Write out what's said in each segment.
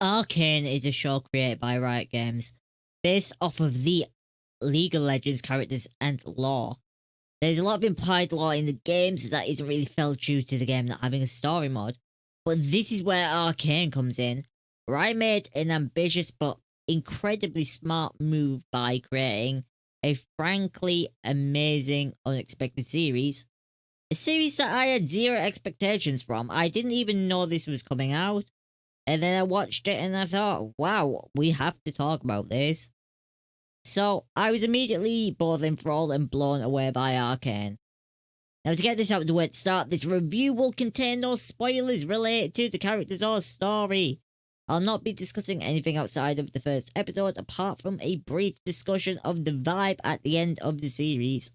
Arcane is a show created by Riot Games, based off of the League of Legends characters and lore. There's a lot of implied lore in the games that isn't really felt true to the game not having a story mode. But this is where Arcane comes in. Riot made an ambitious but incredibly smart move by creating a frankly amazing unexpected series. A series that I had zero expectations from. I didn't even know this was coming out. And then I watched it and I thought, wow, we have to talk about this. So I was immediately both enthralled and blown away by Arcane. Now, to get this out of the way to start, this review will contain no spoilers related to the characters or story. I'll not be discussing anything outside of the first episode apart from a brief discussion of the vibe at the end of the series.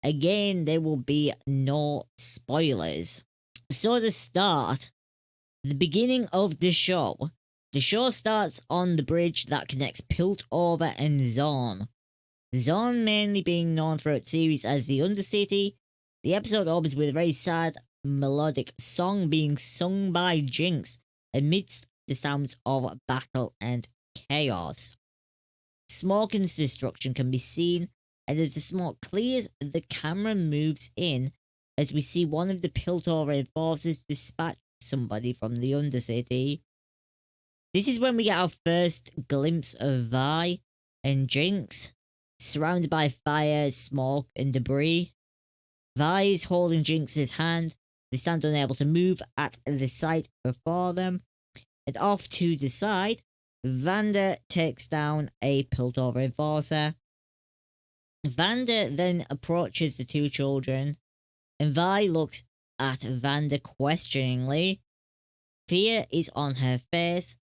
Again, there will be no spoilers. So to start, the beginning of the show starts on the bridge that connects Piltover and Zorn. Zorn mainly being known throughout the series as the Undercity. The episode opens with a very sad, melodic song being sung by Jinx amidst the sounds of battle and chaos. Smoke and destruction can be seen, and as the smoke clears, the camera moves in as we see one of the Piltover enforcers dispatch somebody from the Undercity. This is when we get our first glimpse of Vi and Jinx, surrounded by fire, smoke, and debris. Vi is holding Jinx's hand. They stand unable to move at the sight before them. And off to the side, Vander takes down a Piltover enforcer. Vander then approaches the two children, and Vi looks at Vander questioningly. Fear is on her face,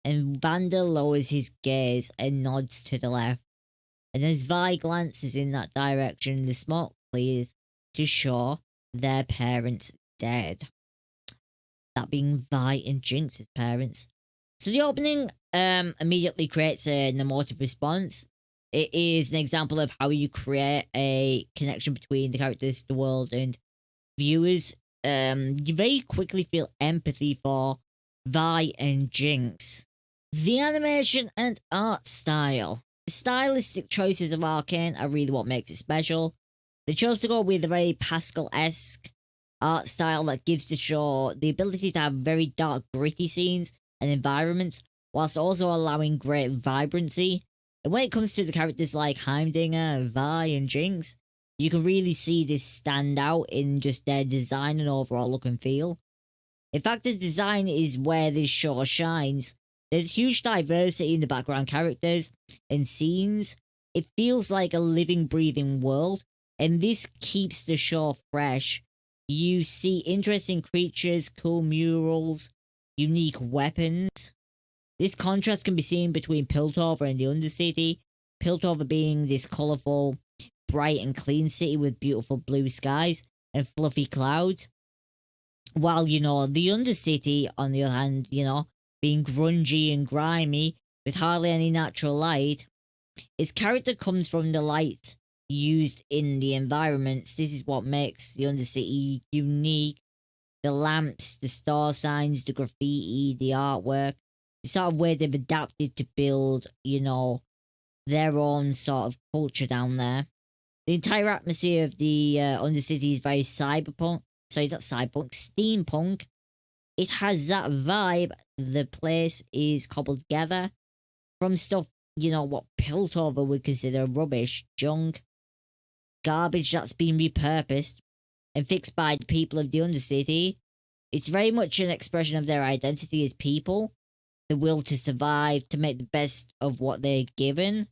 and Vander lowers his gaze and nods to the left. And as Vi glances in that direction, the smoke clears to show their parents dead. That being Vi and Jinx's parents. So the opening immediately creates an emotive response. It is an example of how you create a connection between the characters, the world, and viewers. You very quickly feel empathy for Vi and Jinx. The animation and art style. The stylistic choices of Arcane are really what makes it special. They chose to go with a very Pascal-esque art style that gives the show the ability to have very dark, gritty scenes and environments, whilst also allowing great vibrancy. And when it comes to the characters like Heimdinger, Vi, and Jinx, you can really see this stand out in just their design and overall look and feel. In fact, the design is where this show shines. There's huge diversity in the background characters and scenes. It feels like a living, breathing world, and this keeps the show fresh. You see interesting creatures, cool murals, unique weapons. This contrast can be seen between Piltover and the Undercity. Piltover being this colourful, bright and clean city with beautiful blue skies and fluffy clouds. While, the Undercity, on the other hand, being grungy and grimy with hardly any natural light. Its character comes from the light used in the environments. This is what makes the Undercity unique. The lamps, the star signs, the graffiti, the artwork, the sort of way they've adapted to build, their own sort of culture down there. The entire atmosphere of the Undercity is very cyberpunk. Sorry, not cyberpunk, steampunk. It has that vibe. The place is cobbled together from stuff, what Piltover would consider rubbish, junk, garbage that's been repurposed and fixed by the people of the Undercity. It's very much an expression of their identity as people, the will to survive, to make the best of what they're given,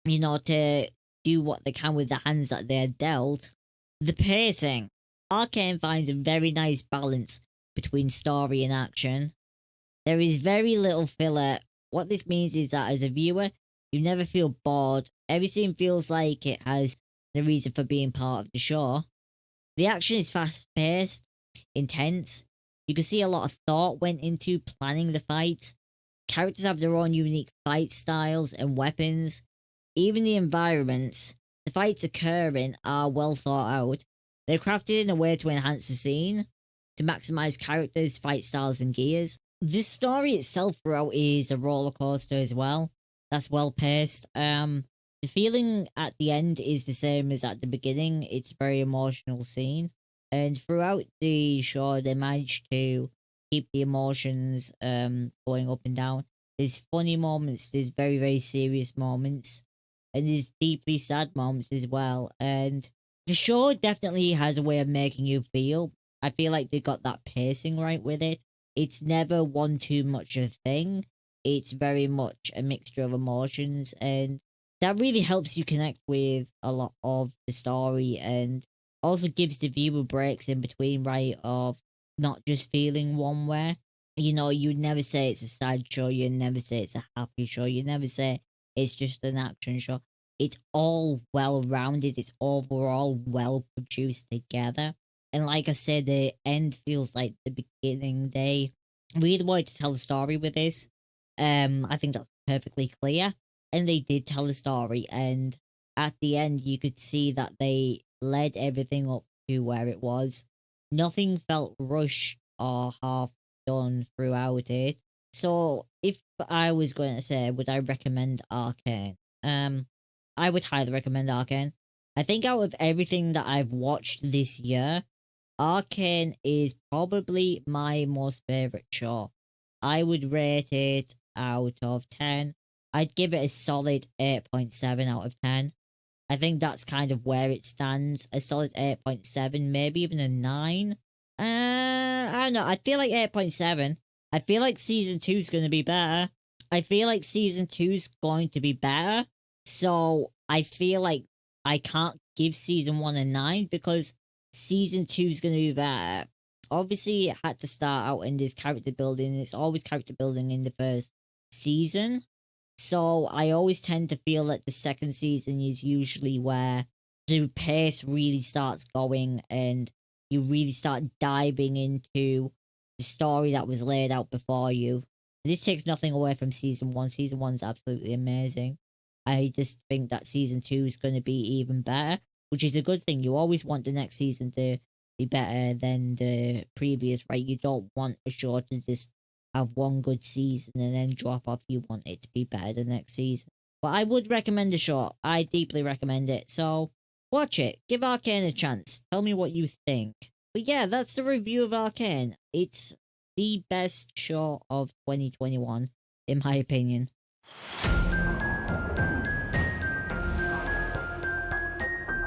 to do what they can with the hands that they're dealt. The pacing. Arcane finds a very nice balance between story and action. There is very little filler. What this means is that as a viewer, you never feel bored. Everything feels like it has the reason for being part of the show. The action is fast-paced, intense. You can see a lot of thought went into planning the fight. Characters have their own unique fight styles and weapons. Even the environments the fights occurring are well thought out. They're crafted in a way to enhance the scene, to maximize characters, fight styles, and gears. this story itself throughout is a roller coaster as well. That's well paced. The feeling at the end is the same as at the beginning. It's a very emotional scene, and throughout the show, they managed to keep the emotions going up and down. There's funny moments. There's very serious moments, and there's deeply sad moments as well. And the show definitely has a way of making you feel. I feel like they got that pacing right with it. It's never one too much a thing. It's very much a mixture of emotions, and that really helps you connect with a lot of the story, and also gives the viewer breaks in between, right? Of not just feeling one way. You know, you'd never say it's a sad show, you'd never say it's a happy show, you'd never say it's just an action show. It's all well rounded, it's overall well produced together. And like I said, the end feels like the beginning. They really wanted to tell a story with this. I think that's perfectly clear. And they did tell a story, and at the end you could see that they led everything up to where it was. Nothing felt rushed or half done throughout it. So if I was going to say, would I recommend Arcane? I would highly recommend Arcane. I think out of everything that I've watched this year, Arcane is probably my most favorite show. I would rate it out of 10. I'd give it a solid 8.7 out of 10. I think that's kind of where it stands. A solid 8.7, maybe even a 9. I don't know. I feel like 8.7. I feel like season 2 is going to be better. I feel like season 2 is going to be better. So I feel like I can't give season 1 a 9 because season 2 is going to be better. Obviously, it had to start out in this character building. It's always character building in the first season. So I always tend to feel that the second season is usually where the pace really starts going and you really start diving into the story that was laid out before you. This takes nothing away from season 1. Season 1's absolutely amazing. I just think that season 2 is going to be even better, which is a good thing. You always want the next season to be better than the previous, right? You don't want a show to just have one good season and then drop off. You want it to be better the next season. But I would recommend the show. I deeply recommend it. So watch it. Give Arcane a chance. Tell me what you think. But yeah, that's the review of Arcane. It's the best show of 2021, in my opinion.